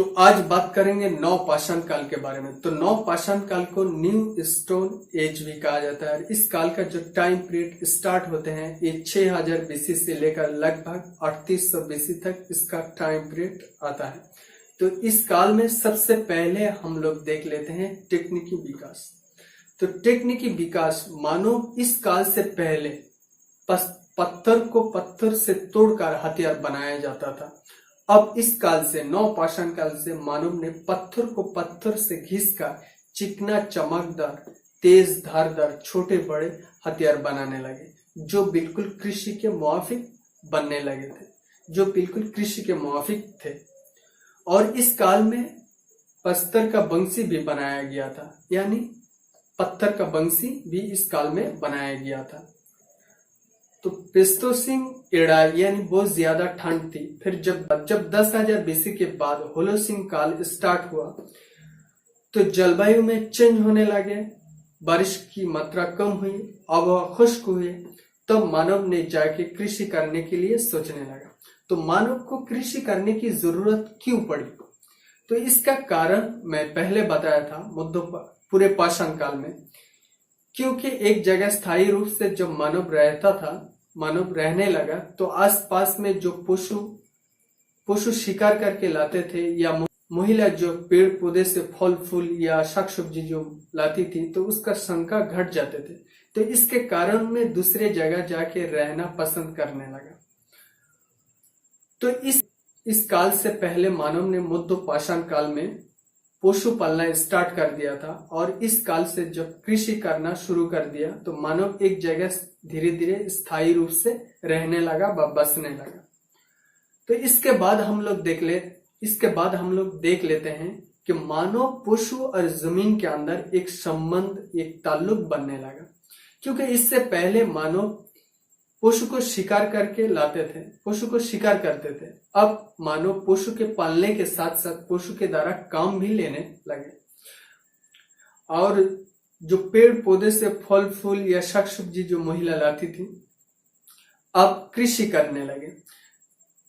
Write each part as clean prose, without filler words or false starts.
तो आज बात करेंगे नव पाषाण काल के बारे में। तो नव पाषाण काल को न्यू स्टोन एज भी कहा जाता है। इस काल का जो टाइम पीरियड स्टार्ट होते हैं ये 6000 बीसी से लेकर लगभग 3800 बीसी तक इसका टाइम पीरियड आता है। तो इस काल में सबसे पहले हम लोग देख लेते हैं टेक्निकी विकास। तो टेक्निकी विकास मानो इस काल से पहले पत्थर को पत्थर से तोड़कर हथियार बनाया जाता था। अब इस काल से नव पाषाण काल से मानव ने पत्थर को पत्थर से घिसकर चिकना चमकदार तेज धारदार छोटे बड़े हथियार बनाने लगे, जो बिल्कुल कृषि के मुआफिक बनने लगे थे, जो बिल्कुल कृषि के मुआफिक थे। और इस काल में पत्थर का बंसी भी बनाया गया था, यानी पत्थर का बंसी भी इस काल में बनाया गया था। तो प्लेइस्टोसीन एरा यानी बहुत ज्यादा ठंड थी। फिर जब 10,000 बीसी के बाद होलोसीन काल स्टार्ट हुआ तो जलवायु में चेंज होने लगे, बारिश की मात्रा कम हुई, आबहवा खुश्क हुए। तब मानव ने जाके कृषि करने के लिए सोचने लगा। तो मानव को कृषि करने की जरूरत क्यों पड़ी? तो इसका कारण मैं पहले बताया था पूरे पाषाण काल में, क्योंकि एक जगह स्थायी रूप से जब मानव रहता था, मानव रहने लगा, तो आसपास में जो पशु शिकार करके लाते थे या महिला जो पेड़ पौधे से फल फूल या शाक सब्जी जो लाती थी, तो उसका संख्या घट जाते थे। तो इसके कारण में दूसरे जगह जाके रहना पसंद करने लगा। तो इस काल से पहले मानव ने मध्य पाषाण काल में पशु पालना स्टार्ट कर दिया था। और इस काल से जब कृषि करना शुरू कर दिया तो मानव एक जगह धीरे धीरे स्थायी रूप से रहने लगा, बसने लगा। तो इसके बाद हम लोग देख लेते हैं कि मानव पशु और जमीन के अंदर एक संबंध, एक ताल्लुक बनने लगा। क्योंकि इससे पहले मानव पशु को शिकार करके लाते थे, पशु को शिकार करते थे। अब मानव पशु के पालने के साथ साथ पशु के द्वारा काम भी लेने लगे, और जो पेड़ पौधे से फल फूल या शाक सब्जी जो महिला लाती थी, अब कृषि करने लगे।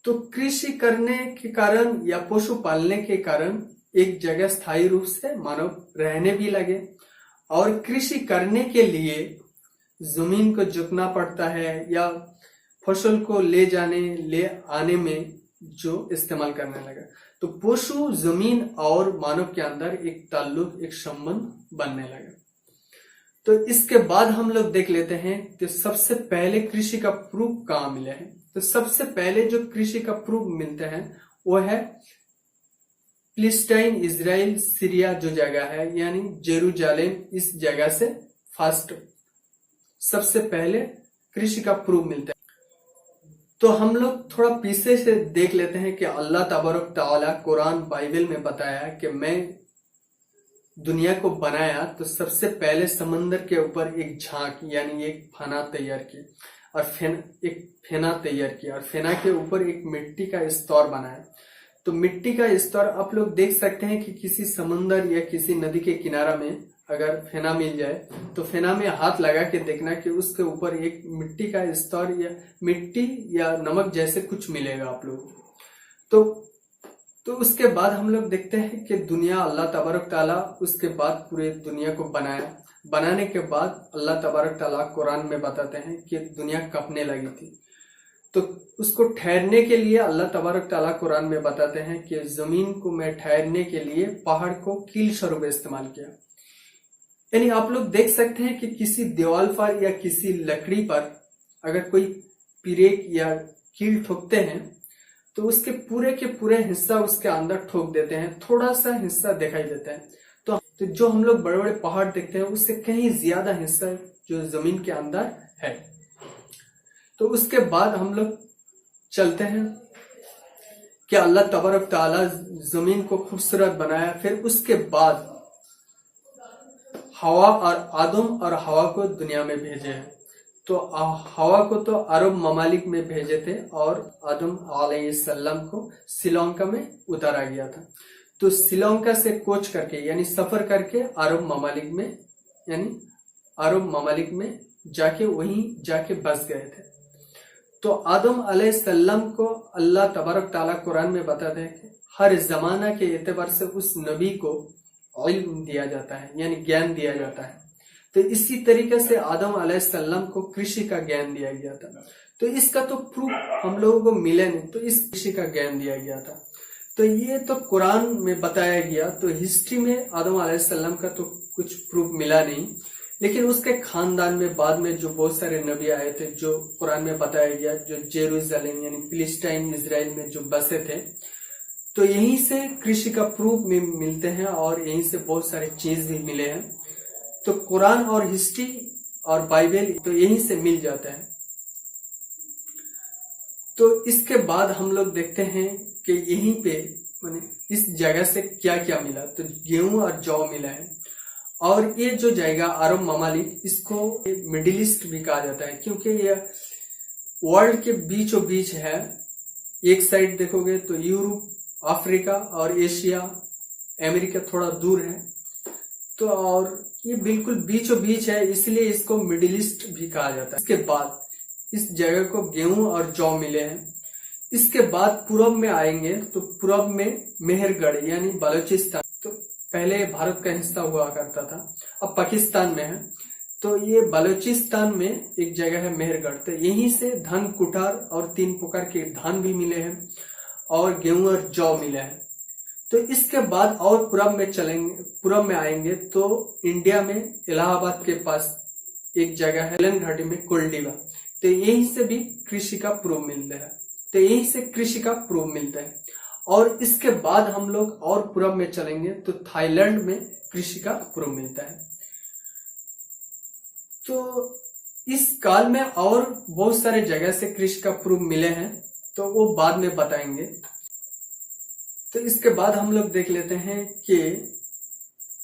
तो कृषि करने के कारण या पशु पालने के कारण एक जगह स्थायी रूप से मानव रहने भी लगे। और कृषि करने के लिए जमीन को जोतना पड़ता है या फसल को ले आने में जो इस्तेमाल करने लगा। तो पशु, जमीन और मानव के अंदर एक ताल्लुक, एक संबंध बनने लगा। तो इसके बाद हम लोग देख लेते हैं कि सबसे पहले कृषि का प्रूफ कहाँ मिले हैं। तो सबसे पहले जो कृषि का प्रूफ मिलते हैं वो है फिलिस्तीन, इजराइल, सीरिया जो जगह है, यानी जेरूशलेम, इस जगह से फर्स्ट सबसे पहले कृषि का प्रूफ मिलता है। तो हम लोग थोड़ा पीछे से देख लेते हैं कि अल्लाह तबारक तआला कुरान बाइबल में बताया कि मैं दुनिया को बनाया तो सबसे पहले समंदर के ऊपर एक झांक यानी एक फेना तैयार की, और फेना तैयार किया, और फेना के ऊपर एक मिट्टी का स्तर बनाया। तो मिट्टी का स्तर आप लोग देख सकते हैं कि किसी समंदर या किसी नदी के किनारा में अगर फेना मिल जाए तो फेना में हाथ लगा के देखना कि उसके ऊपर एक मिट्टी का स्तर या मिट्टी या नमक जैसे कुछ मिलेगा आप लोग। तो उसके बाद हम लोग देखते हैं कि दुनिया, अल्लाह तबारक ताला उसके बाद पूरे दुनिया को बनाया। बनाने के बाद अल्लाह तबारक ताला कुरान में बताते हैं कि दुनिया कपने लगी थी। तो उसको ठहरने के लिए अल्लाह तबारक ताला कुरान में बताते हैं कि जमीन को मैं ठहरने के लिए पहाड़ को कील स्वरूप इस्तेमाल किया। यानी आप लोग देख सकते हैं कि किसी दीवार पर या किसी लकड़ी पर अगर कोई पिरेक या कील ठोकते हैं तो उसके पूरे के पूरे हिस्सा उसके अंदर ठोक देते हैं, थोड़ा सा हिस्सा दिखाई देता है। तो जो हम लोग बड़े बड़े पहाड़ देखते हैं उससे कहीं ज्यादा हिस्सा जो जमीन के अंदर है। तो उसके बाद हम लोग चलते हैं कि अल्लाह तबारक तआला जमीन को खूबसूरत बनाया। फिर उसके बाद हवा और आदम और हवा को दुनिया में भेजे हैं। तो हवा को तो अरब ममालिक में भेजे थे और आदम अलैहिस्सलाम को श्रीलंका में उतारा गया था। तो श्रीलंका से कोच करके यानी सफर करके अरब ममालिक में जाके वहीं जाके बस गए थे। तो आदम अलैहिस्सलाम को अल्लाह तबारक ताला कुरान में बताते हैं कि हर जमाना के एतबार से उस नबी को इल्म दिया जाता है, यानी ज्ञान दिया जाता है। तो इसी तरीके से आदम अलैहिस्सलाम को कृषि का ज्ञान दिया गया था। तो इसका तो प्रूफ हम लोगों को मिले नहीं, तो इस कृषि का ज्ञान दिया गया था। तो ये तो कुरान में बताया गया। तो हिस्ट्री में आदम अलैहिस्सलाम का तो कुछ प्रूफ मिला नहीं, लेकिन उसके खानदान में बाद में जो बहुत सारे नबी आए थे, जो कुरान में बताया गया, जो जेरूसलम यानी फिलिस्तीन इजराइल में जो बसे थे, तो यहीं से कृषि का प्रूफ मिलते हैं और यहीं से बहुत सारे चीज भी मिले हैं। तो कुरान और हिस्ट्री और बाइबल तो यहीं से मिल जाता है। तो इसके बाद हम लोग देखते हैं कि यहीं पे माने इस जगह से क्या क्या मिला। तो गेहूं और जौ मिला है। और ये जो जगह अरब ममालिक, इसको मिडिल ईस्ट भी कहा जाता है, क्योंकि ये वर्ल्ड के बीचों बीच है। एक साइड देखोगे तो यूरोप, अफ्रीका और एशिया, अमेरिका थोड़ा दूर है। तो और ये बिल्कुल बीचों बीच है, इसलिए इसको मिडिल ईस्ट भी कहा जाता है। इसके बाद इस जगह को गेहूं और जौ मिले हैं। इसके बाद पूरब में आएंगे तो पूरब में मेहरगढ़ यानी बलूचिस्तान, तो पहले भारत का हिस्सा हुआ करता था, अब पाकिस्तान में है। तो ये बलूचिस्तान में एक जगह है मेहरगढ़। तो यहीं से धान कुठार और 3 प्रकार के धान भी मिले हैं और गेहूं और जौ मिले हैं। तो इसके बाद और पूरब में चलेंगे, पूरब में आएंगे तो इंडिया में इलाहाबाद के पास एक जगह है बेलन घाटी में कुलडीवा। तो यहीं से भी कृषि का प्रूफ मिलता है। तो यहीं से कृषि का प्रूफ मिलता है। और इसके बाद हम लोग और पूरब में चलेंगे तो थाईलैंड में कृषि का प्रूफ मिलता है। तो इस काल में और बहुत सारे जगह से कृषि का प्रूफ मिले हैं, तो वो बाद में बताएंगे। तो इसके बाद हम लोग देख लेते हैं कि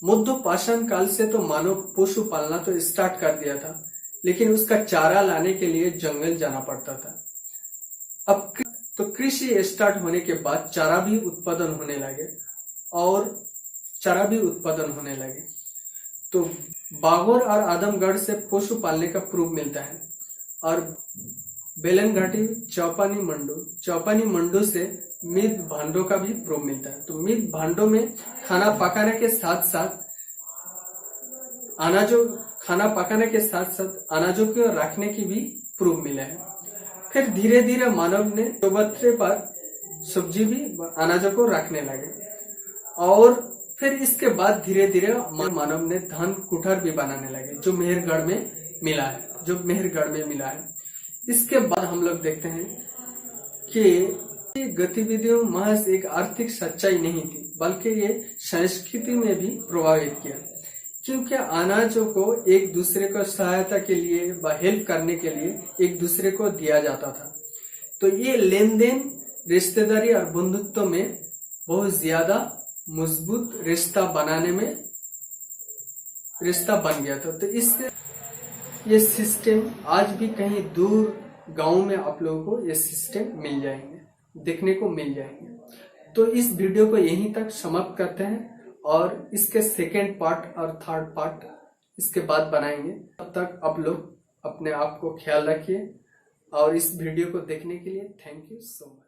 मध्य पाषाण काल से तो मानव पशु पालना तो स्टार्ट कर दिया था, लेकिन उसका चारा लाने के लिए जंगल जाना पड़ता था। अब तो कृषि स्टार्ट होने के बाद चारा भी उत्पादन होने लगे तो बागोर और आदमगढ़ से पशु पालने का प्रूफ मिलता है। और बेलन घाटी चौपानी मंडू से मित भांडों का भी प्रूफ मिलता है। तो मित भांडों में खाना पकाने के साथ साथ अनाजों को रखने की भी प्रूफ मिला है। फिर धीरे धीरे मानव ने चौबूतरे पर सब्जी भी अनाजों को रखने लगे। और फिर इसके बाद धीरे धीरे मानव ने धान कुठार भी बनाने लगे, जो मेहरगढ़ में मिला है। इसके बाद हम लोग देखते हैं कि गतिविधियों महज एक आर्थिक सच्चाई नहीं थी, बल्कि ये संस्कृति में भी प्रभावित किया, क्योंकि अनाजों को एक दूसरे को सहायता के लिए व हेल्प करने के लिए एक दूसरे को दिया जाता था। तो ये लेन देन, रिश्तेदारी और बंधुत्व में बहुत ज्यादा मजबूत रिश्ता बन गया था। तो इससे ये सिस्टम आज भी कहीं दूर गांव में आप लोगों को ये सिस्टम देखने को मिल जाएंगे। तो इस वीडियो को यहीं तक समाप्त करते हैं और इसके सेकेंड पार्ट और थर्ड पार्ट इसके बाद बनाएंगे। तब तक आप लोग अपने आप को ख्याल रखिए और इस वीडियो को देखने के लिए थैंक यू सो मच।